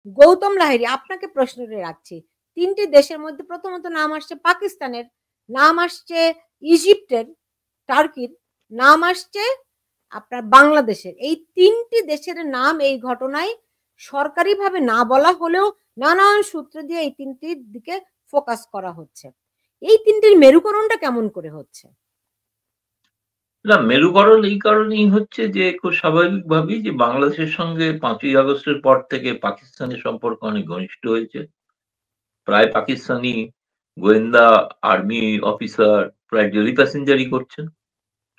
গৌতম লাহিড়ী, আপনাকে প্রশ্ন রাখছি। ৩ টি দেশের মধ্যে প্রথমত নাম আসছে পাকিস্তানের, নাম আসছে ইজিপ্টের, টার্কির, নাম আসছে আপনার বাংলাদেশের। এই ৩ টি দেশের নাম এই ঘটনায় সরকারিভাবে না বলা হলেও নানান সূত্র দিয়ে এই ৩ টির দিকে ফোকাস করা হচ্ছে। এই ৩ টির মেরুকরণটা কেমন করে হচ্ছে? না, মেরুকরণ এই কারণেই হচ্ছে যে খুব স্বাভাবিকভাবেই যে বাংলাদেশের সঙ্গে ৫ই আগস্টের পর থেকে পাকিস্তানের সম্পর্ক অনেক ঘনিষ্ঠ হয়েছে। প্রায় পাকিস্তানি গোয়েন্দা আর্মি অফিসার প্রায় ডেইলি প্যাসেঞ্জারই করছেন।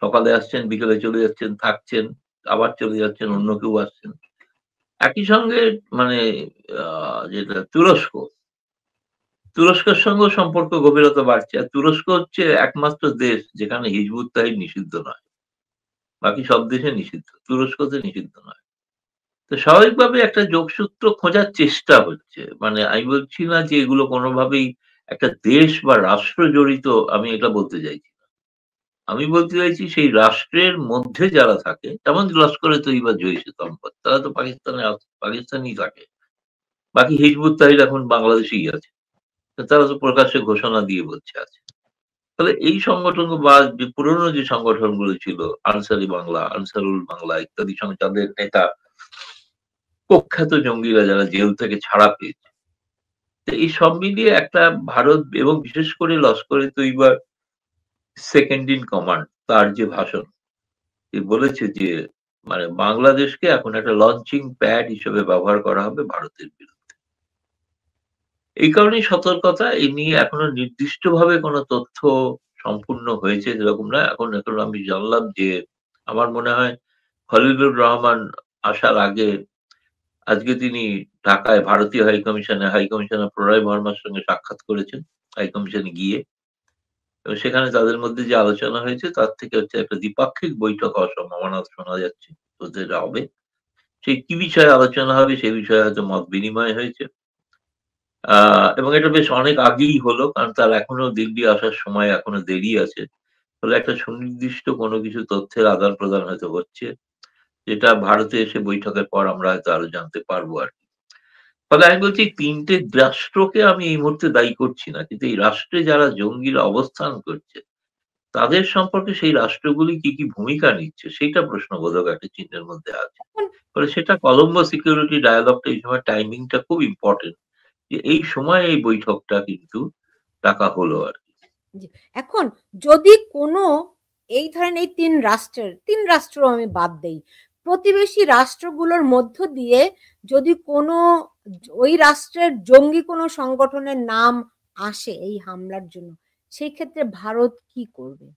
সকালে আসছেন, বিকেলে চলে যাচ্ছেন, থাকছেন, আবার চলে যাচ্ছেন, অন্য কেউ আসছেন। একই সঙ্গে মানে যেটা তুরস্কের সঙ্গেও সম্পর্ক গভীরতা বাড়ছে। আর তুরস্ক হচ্ছে একমাত্র দেশ যেখানে হিজবুত তাহরির নিষিদ্ধ নয়। বাকি সব দেশে নিষিদ্ধ। তুরস্কতে নিষিদ্ধ নয়। তো স্বাভাবিকভাবে একটা যোগসূত্র খোঁজার চেষ্টা হচ্ছে। মানে আমি বলছি না যে এগুলো কোনোভাবেই একটা দেশ বা রাষ্ট্র জড়িত, আমি এটা বলতে চাইছি না। আমি বলতে চাইছি সেই রাষ্ট্রের মধ্যে যারা থাকে, যেমন লস্কর-ই-তৈয়বা, জইশ-ই-মহম্মদ, তারা তো পাকিস্তানেই থাকে। বাকি হিজবুত তাহরির এখন বাংলাদেশেই আছে। তো তারা তো প্রকাশ্যে ঘোষণা দিয়ে বলছে আছে। তাহলে এই সংগঠন বা যে পুরনো যে সংগঠনগুলো ছিল, আনসারি বাংলা, আনসারুল বাংলা ইত্যাদি যাদের নেতা কুখ্যাত জঙ্গিরা যারা জেল থেকে ছাড়া পেয়েছে। তো এই সব মিলিয়ে একটা ভারত এবং বিশেষ করে লস্কর-ই-তৈয়বার সেকেন্ড ইন কমান্ড, তার যে ভাষণ, সে বলেছে যে মানে বাংলাদেশকে এখন একটা লঞ্চিং প্যাড হিসেবে ব্যবহার করা হবে ভারতের বিরুদ্ধে। এই কারণেই সতর্কতা। এই নিয়ে এখনো নির্দিষ্টভাবে কোনো তথ্য সম্পূর্ণ হয়েছে এরকম নয়। এখন আমি জানলাম যে আমার মনে হয় খলিলুর রহমান আসার আগে আজকে তিনি ঢাকায় ভারতীয় হাই কমিশনার প্রণয় বর্মার সঙ্গে সাক্ষাৎ করেছেন, হাই কমিশনে গিয়ে। এবং সেখানে তাদের মধ্যে যে আলোচনা হয়েছে তার থেকে হচ্ছে একটা দ্বিপাক্ষিক বৈঠক হওয়ার সম্ভাবনা শোনা যাচ্ছে, হতে হবে। সেই কি বিষয়ে আলোচনা হবে সে বিষয়ে হয়তো মত বিনিময় হয়েছে। এবং এটা বেশ অনেক আগেই হলো, কারণ তার এখনো দিল্লি আসার সময় এখনো দেরি আছে। ফলে একটা সুনির্দিষ্ট কোনো কিছু তথ্যের আদান-প্রদান হয়তো হচ্ছে, যেটা ভারতে এসে বৈঠকের পর আমরা হয়তো আরো জানতে পারবো আরকি। ফলে আমি বলছি ৩ টে রাষ্ট্রকে আমি এই মুহূর্তে দায়ী করছি না। কিন্তু এই রাষ্ট্রে যারা জঙ্গিরা অবস্থান করছে, তাদের সম্পর্কে সেই রাষ্ট্রগুলি কি ভূমিকা নিচ্ছে সেইটা প্রশ্নবোধক একটা চিহ্নের মধ্যে আছে। এখন ফলে সেটা কলম্বো সিকিউরিটি ডায়ালগটা এই সময় টাইমিংটা খুব ইম্পোর্টেন্ট। যে এই সময় এই বৈঠকটা কিন্তু ডাকা হলো আরকি। জি, এখন যদি কোনো এই ধরেন এই ৩ রাষ্ট্র আমি বাদ দেই। প্রতিবেশী রাষ্ট্রগুলোর মধ্য দিয়ে যদি কোনো ওই রাষ্ট্রের জঙ্গি কোনো সংগঠনের নাম আসে এই হামলার জন্য, সেই ক্ষেত্রে ভারত কি করবে?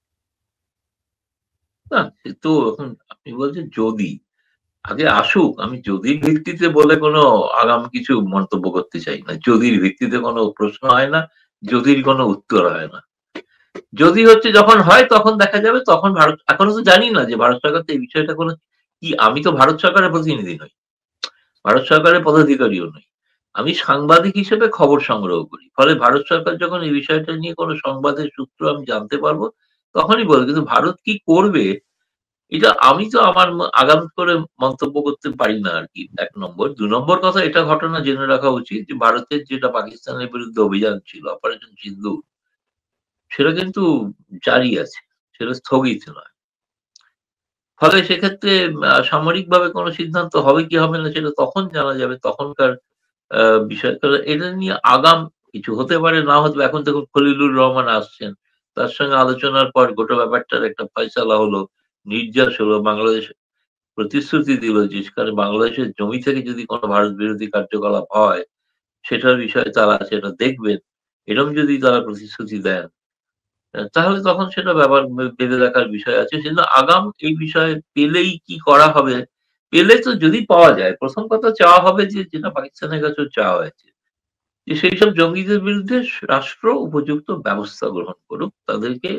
না, সে তো এখন আপনি বলছেন যদি। আগে আসুক। আমি যদির ভিত্তিতে বলে কোনো আগাম কিছু মন্তব্য করতে চাই না। যদির ভিত্তিতে কোনো প্রশ্ন হয় না, যদির কোনো উত্তর হয় না। যদি হচ্ছে যখন হয় তখন দেখা যাবে, তখন ভারত এখনো তো জানি না যে ভারত সরকার তো এই বিষয়টা কোনো কি, আমি তো ভারত সরকারের প্রতিনিধি নই। ভারত সরকারের পদাধিকারীও নই। আমি সাংবাদিক হিসেবে খবর সংগ্রহ করি। ফলে ভারত সরকার যখন এই বিষয়টা নিয়ে কোনো সংবাদের সূত্র আমি জানতে পারবো, তখনই বলবো। কিন্তু ভারত কি করবে এটা আমি তো আমার আগাম করে মন্তব্য করতে পারি না আরকি, ১ নম্বর। ২ নম্বর কথা, এটা ঘটনা জেনে রাখা উচিত যে ভারতের যেটা পাকিস্তানের বিরুদ্ধে অভিযান ছিল অপারেশন সিন্দুর, সেটা কিন্তু জারি আছে। সেটা স্থগিত নয়। ফলে সেক্ষেত্রে সামরিকভাবে কোনো সিদ্ধান্ত হবে কি হবে না সেটা তখন জানা যাবে। তখনকার আ বিষয়। তবে এটা নিয়ে আগাম কিছু হতে পারে, না হতে পারে। এখন দেখুন খলিলুর রহমান আসছেন। তার সঙ্গে আলোচনার পর গোটা ব্যাপারটার একটা ফয়সালা হলো, নির্যাস হলো। বাংলাদেশ প্রতিশ্রুতি দিল যে সেখানে বাংলাদেশের জমি থেকে যদি কোনো ভারত বিরোধী কার্যকলাপ হয়, সেটার বিষয়ে তারা সেটা দেখবেন। এরকম যদি তারা প্রতিশ্রুতি দেন, তাহলে তখন সেটা ব্যাপার ভেবে দেখার বিষয় আছে। কিন্তু আগাম এই বিষয়ে পেলেই কি করা হবে? পেলে তো যদি পাওয়া যায়, ১ম কথা চাওয়া হবে যে যেটা পাকিস্তানের কাছেও চাওয়া হয়েছে। যে সেইসব জঙ্গিদের বিরুদ্ধে রাষ্ট্র উপযুক্ত ব্যবস্থা গ্রহণ করুক। তাদেরকে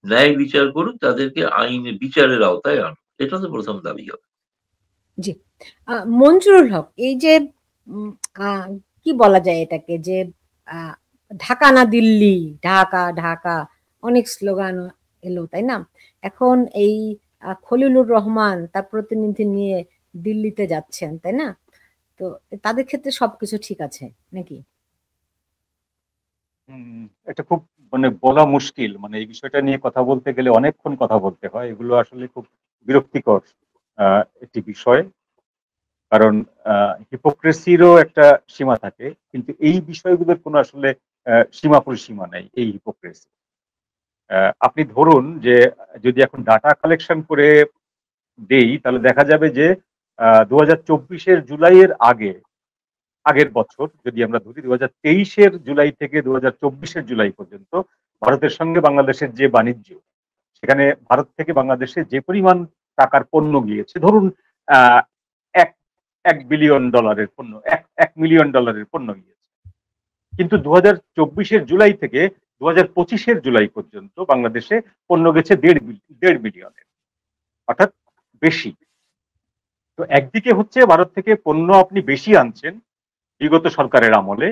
ন্যায় বিচার করুক, তাদেরকে আইনের বিচারের আওতায় আনুক। এটা তো ১ম দাবি হবে। জি। মঞ্জুরুল হক, এই যে উম আ কি বলা যায় এটাকে যে আ ঢাকা না দিল্লি, ঢাকা, ঢাকা অনেক স্লোগান এলো, তাই না? এখন এই খলিলুর রহমান তার প্রতিনিধি নিয়ে দিল্লিতে যাচ্ছেন, তাই না? তো তো তাদের ক্ষেত্রে সবকিছু ঠিক আছে নাকি? এটা খুব মানে বলা মুশকিল, মানে এই বিষয়টা নিয়ে কথা বলতে গেলে অনেকক্ষণ কথা বলতে হয়। এগুলো আসলে খুব বিরক্তিকর একটি বিষয়, কারণ হিপোক্রেসিরও একটা সীমা থাকে, কিন্তু এই বিষয়গুলোর কোনো আসলে সীমা পরিসীমা নাই এই হিপোক্রেসি। আপনি ধরুন যে যদি এখন ডাটা কালেকশন করে দেই, তাহলে দেখা যাবে যে 2024-এর জুলাইয়ের আগের বছর যদি আমরা ধরি, 2023-এর জুলাই থেকে 2024-এর জুলাই পর্যন্ত ভারতের সঙ্গে বাংলাদেশের যে বাণিজ্য, সেখানে ভারত থেকে বাংলাদেশে যে পরিমাণ টাকার পণ্য গিয়েছে, ধরুন আহ এক এক বিলিয়ন ডলারের পণ্য, এক মিলিয়ন ডলারের পণ্য গিয়েছে, কিন্তু 2024-এর জুলাই থেকে 2025-এর জুলাই পর্যন্ত বাংলাদেশে পণ্য গেছে 1.5 বিলিয়নের, অর্থাৎ বেশি। তো একদিকে হচ্ছে ভারত থেকে পণ্য আপনি বেশি আনছেন বিগত সরকারের আমলে,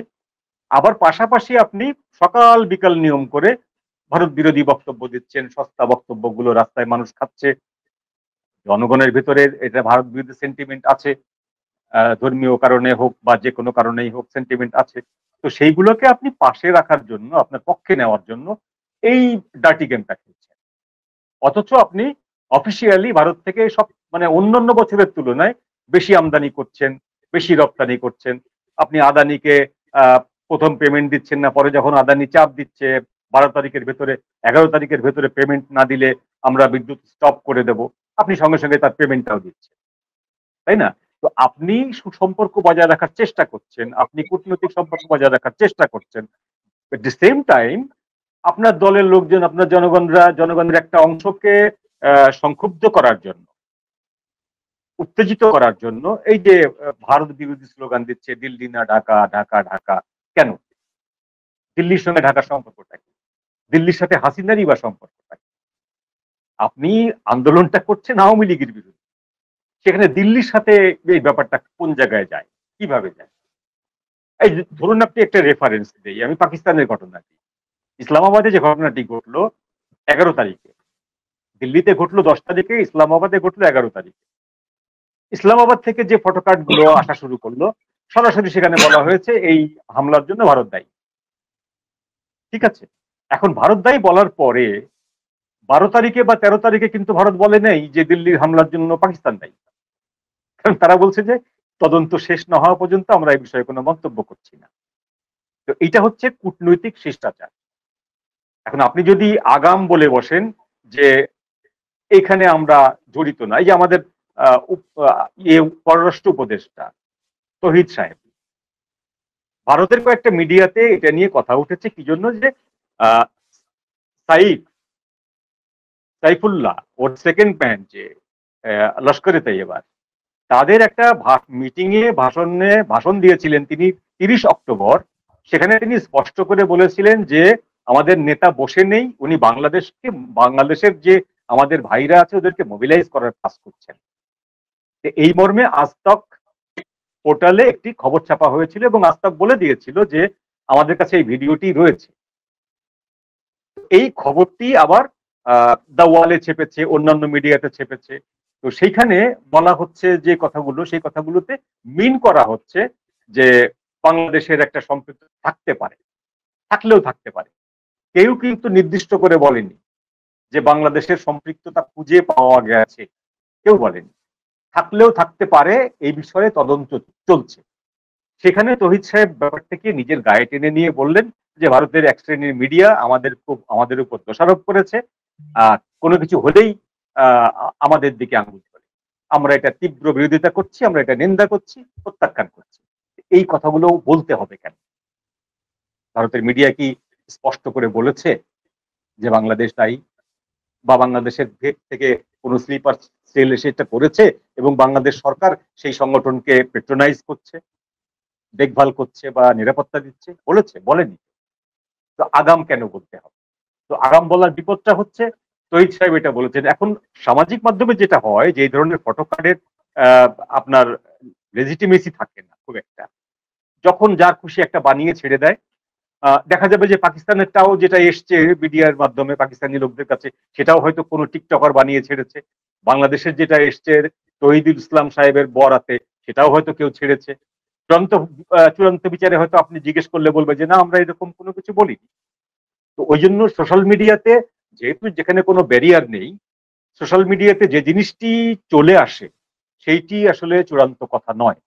আবার পাশাপাশি আপনি সকাল বিকাল নিয়ম করে ভারত বিরোধী বক্তব্য দিচ্ছেন, সস্তা বক্তব্যগুলো রাস্তায় মানুষ খাচ্ছে, জনগণের ভিতরে এটা ভারত বিরোধী সেন্টিমেন্ট আছে, ধর্মীয় কারণে হোক বা যে কোনো কারণেই হোক সেন্টিমেন্ট আছে। তো সেইগুলোকে আপনি পাশে রাখার জন্য, আপনার পক্ষে নেওয়ার জন্য এই ডার্টি গেমটা খেলছেন। অথচ আপনি অফিসিয়ালি ভারত থেকে সব মানে অন্যান্য বছরের তুলনায় বেশি আমদানি করছেন, বেশি রপ্তানি করছেন। আপনি আদানিকে আহ, প্রথম পেমেন্ট দিচ্ছেন না, পরে যখন আদানি চাপ দিচ্ছে 12 তারিখের ভেতরে, 11 তারিখের ভেতরে পেমেন্ট না দিলে আমরা বিদ্যুৎ স্টপ করে দেব, আপনি সঙ্গে সঙ্গে তার পেমেন্টটাও দিচ্ছেন, তাই না? তো আপনি সুসম্পর্ক বজায় রাখার চেষ্টা করছেন, আপনি কূটনৈতিক সম্পর্ক বজায় রাখার চেষ্টা করছেন, এট দি সেম টাইম আপনার দলের লোকজন, আপনার জনগণের একটা অংশকে সংক্ষুব্ধ করার জন্য, উত্তেজিত করার জন্য এই যে ভারত বিরোধী স্লোগান দিচ্ছে, দিল্লি না ঢাকা, ঢাকা ঢাকা। কেন? দিল্লির সঙ্গে ঢাকার সম্পর্কটা কি? দিল্লির সাথে হাসিনারই বা সম্পর্কটা কি? আপনি আন্দোলনটা করছেন আওয়ামী লীগের বিরুদ্ধে, সেখানে দিল্লির সাথে এই ব্যাপারটা কোন জায়গায় যায়, কিভাবে যায়? এই ধরুন আপনি একটা রেফারেন্স দিই, আমি পাকিস্তানের ঘটনা দিই। ইসলামাবাদে যে ঘটনাটি ঘটলো 11 তারিখে, দিল্লিতে ঘটলো 10 তারিখে, ইসলামাবাদে ঘটলো 11 তারিখে। ইসলামাবাদ থেকে যে ফটোকার্ড গুলো আসা শুরু করলো, সরাসরি সেখানে বলা হয়েছে এই হামলার জন্য ভারত দায়ী। ঠিক আছে, এখন ভারত দায়ী বলার পরে 12 তারিখে বা 13 তারিখে কিন্তু ভারত বলে নেই যে দিল্লির হামলার জন্য পাকিস্তান দায়ী, কারণ তারা বলছে যে তদন্ত শেষ না হওয়া পর্যন্ত আমরা এই বিষয়ে কোনো মন্তব্য করছি না। তো এটা হচ্ছে কূটনৈতিক শিষ্টাচার। এখন আপনি যদি আগাম বলে বসেন যে এখানে আমরা জড়িত না, এই যে আমাদের পররাষ্ট্র উপদেষ্টা তহিদ সাহেব, ভারতের কয়েকটা মিডিয়াতে এটা নিয়ে কথা উঠেছে কি জন্য, যে আহ, সাইফুল্লাহ ওর সেকেন্ড ম্যান যে লস্করে তৈয়বার, তাদের একটা মিটিং এ ভাষণ দিয়েছিলেন তিনি 30 অক্টোবর। সেখানে তিনি স্পষ্ট করে বলেছিলেন যে আমাদের নেতা বসে নেই, উনি বাংলাদেশের যে আমাদের ভাইরা আছে ওদেরকে মোবিলাইজ করার কাজ করছেন। এই মর্মে আজতক পোর্টালে একটি খবর ছাপা হয়েছিল এবং আজতক বলে দিয়েছিল যে আমাদের কাছে এই ভিডিওটি রয়েছে। এই খবরটি আবার দা ওয়ালে ছেপেছে, অন্যান্য মিডিয়াতে ছেপেছে। তো সেইখানে বলা হচ্ছে যে কথাগুলো, সেই কথাগুলোতে মিন করা হচ্ছে যে বাংলাদেশের একটা সম্পৃক্ত থাকতে পারে, থাকলেও থাকতে পারে। কেউ কিন্তু নির্দিষ্ট করে বলেনি যে বাংলাদেশের সম্পৃক্ততা খুঁজে পাওয়া গেছে, কেউ বলেনি। থাকলেও থাকতে পারে, এই বিষয়ে তদন্ত চলছে। সেখানে তহিদ সাহেব ব্যাপারটাকে নিজের গায়ে টেনে নিয়ে বললেন যে ভারতের এক শ্রেণীর মিডিয়া আমাদের উপর দোষারোপ করেছে, কোনো কিছু হলেই আমাদের দিকে আঙুল করে, আমরা এটা তীব্র বিরোধিতা করছি, আমরা এটা নিন্দা করছি, প্রত্যাখ্যান করছি। এই কথাগুলো বলতে হবে কেন? ভারতের মিডিয়া কি স্পষ্ট করে বলেছে যে বাংলাদেশ দায়ী, বা বাংলাদেশের ভেত থেকে কোন স্লিপার সেল এসে এটা করেছে এবং বাংলাদেশ সরকার সেই সংগঠনকে পেট্রোনাইজ করছে, দেখভাল করছে বা নিরাপত্তা দিচ্ছে? বলেছে? বলেনি। তো আগাম কেন বলতে হবে? তো আগাম বলার বিপদটা হচ্ছে তহিদ সাহেব এটা বলেছেন। এখন সামাজিক মাধ্যমে যেটা হয় যে এই ধরনের ফটোকার্ডের আপনার লেজিটিমেসি থাকে না খুব একটা, যখন যার খুশি একটা বানিয়ে ছেড়ে দেয়। দেখা যাবে যে পাকিস্তানেরটাও যেটা এসছে মিডিয়ার মাধ্যমে পাকিস্তানি লোকদের কাছে, সেটাও হয়তো কোনো টিকটকার বানিয়ে ছেড়েছে। বাংলাদেশের যেটা এসছে তহিদুল ইসলাম সাহেবের বরাতে, সেটাও হয়তো কেউ ছেড়েছে। চূড়ান্ত বিচারে হয়তো আপনি জিজ্ঞেস করলে বলবে যে না আমরা এরকম কোনো কিছু বলিনি। তো ওই জন্য সোশ্যাল মিডিয়াতে যেহেতু যেখানে কোনো ব্যারিয়ার নেই, সোশ্যাল মিডিয়াতে যে জিনিসটি চলে আসে সেইটি আসলে চূড়ান্ত কথা নয়।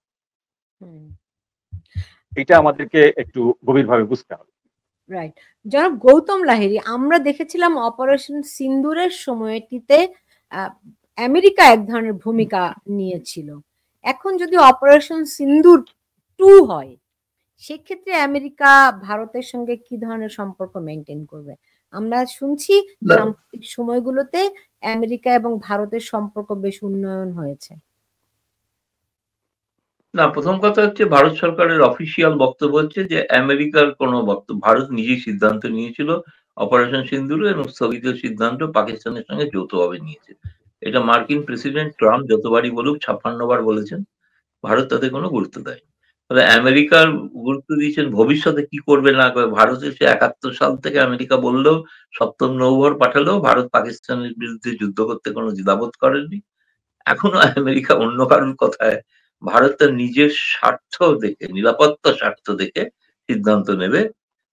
এটা আমাদেরকে একটু গভীরভাবে বুঝতে হবে। রাইট। জনাব গৌতম লাহিড়ী, আমরা দেখেছিলাম অপারেশন সিন্দুরের সময়টিতে আমেরিকা এক ধরনের ভূমিকা নিয়েছিল। এখন যদি অপারেশন সিন্দুর 2 হয়, সেক্ষেত্রে আমেরিকা ভারতের সঙ্গে কি ধরনের সম্পর্ক মেনটেন করবে? আমরা শুনছি সাম্প্রতিক সময়গুলোতে আমেরিকা এবং ভারতের সম্পর্ক বেশ উন্নয়ন হয়েছে। না, প্রথম কথা হচ্ছে ভারত সরকারের অফিসিয়াল বক্তব্য হচ্ছে যে আমেরিকার কোনো বক্তব্য, ভারত নিজেই সিদ্ধান্ত নিয়েছিল অপারেশন সিন্দুর এবং স্থগিত সিদ্ধান্ত পাকিস্তানের সঙ্গে যৌথভাবে নিয়েছে। এটা মার্কিন প্রেসিডেন্ট ট্রাম্প যতবারই বলুক 56 বার বলেছেন, ভারত তাতে কোনো গুরুত্ব দেয়। তবে আমেরিকার গুরুত্ব দিয়েছেন ভবিষ্যতে কি করবে না করবে। ভারতের সে 71 সাল থেকে আমেরিকা বললেও, সপ্তম নৌবহর পাঠালেও ভারত পাকিস্তানের বিরুদ্ধে যুদ্ধ করতে কোনো দ্বিধাবোধ করেনি। এখনো আমেরিকা অন্য কারোর কথায় ভারত তার নিজের স্বার্থ দেখে, নিরাপত্তা স্বার্থ দেখে সিদ্ধান্ত নেবে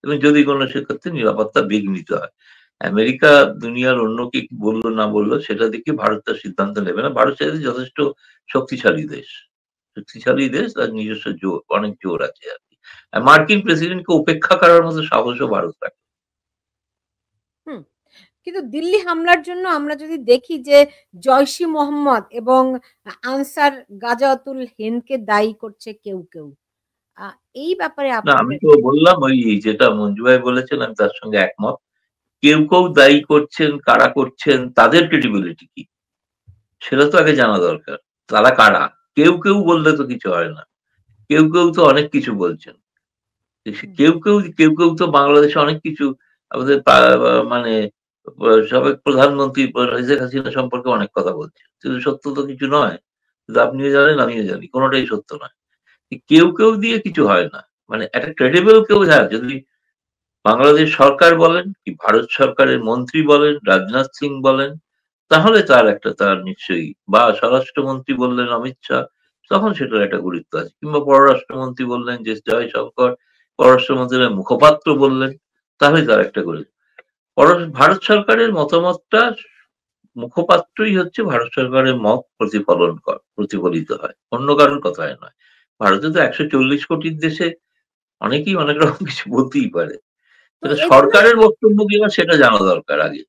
এবং যদি কোনো সেক্ষেত্রে নিরাপত্তা বিঘ্নিত হয়। আমেরিকা দুনিয়ার অন্য কে কি বললো না বললো সেটা দেখে ভারত তার সিদ্ধান্ত নেবে না। ভারত সেটা যথেষ্ট শক্তিশালী দেশ, তার নিজস্ব জোর, অনেক জোর আছে আর কি। আর মার্কিন প্রেসিডেন্টকে উপেক্ষা করার মতো সাহসও ভারত রাখে। কিন্তু দিল্লি হামলার জন্য আমরা যদি দেখি যে জয়শি মোহাম্মদ এবং আনসার গাজাতুল হিন্দকে দায়ী করছে কেউ কেউ, এই ব্যাপারে না, আমি তো বললাম ওই যেটা মঞ্জু ভাই বলেছেন, আমি তার সঙ্গে একমত। কেউ কেউ দায়ী করছেন, কারা করছেন, তাদের ক্রেডিবিলিটি কি সেটা তো আগে জানা দরকার। তারা কারা? কেউ কেউ বললে তো কিছু হয় না। কেউ কেউ তো অনেক কিছু বলছেন। কেউ কেউ তো বাংলাদেশে অনেক কিছু, আমাদের মানে সাবেক প্রধানমন্ত্রী শেখ হাসিনা সম্পর্কে অনেক কথা বলছে, কিন্তু সত্য তো কিছু নয়। কিন্তু আপনিও জানেন, আমিও জানি, কোনোটাই সত্য নয়। কেউ কেউ দিয়ে কিছু হয় না। মানে একটা ক্রেডিবল কেউ, হ্যাঁ, যদি বাংলাদেশ সরকার বলেন কি ভারত সরকারের মন্ত্রী বলেন, রাজনাথ সিং বলেন, তাহলে তার নিশ্চয়ই, বা স্বরাষ্ট্রমন্ত্রী বললেন অমিত শাহ, তখন সেটার একটা গুরুত্ব আছে। কিংবা পররাষ্ট্রমন্ত্রী বললেন যে জয়শঙ্কর, পররাষ্ট্রমন্ত্রীর মুখপাত্র বললেন, তাহলে তার একটা গুরুত্ব। ভারত সরকারের মতামতটা, মুখপাত্রই হচ্ছে ভারত সরকারের মত প্রতিফলিত হয়, অন্য কারোর কথায় নয়। ভারতে তো 140 কোটির দেশে অনেকেই অনেক রকম কিছু বলতেই পারে। সরকারের বক্তব্য কিনা সেটা জানা দরকার আগে।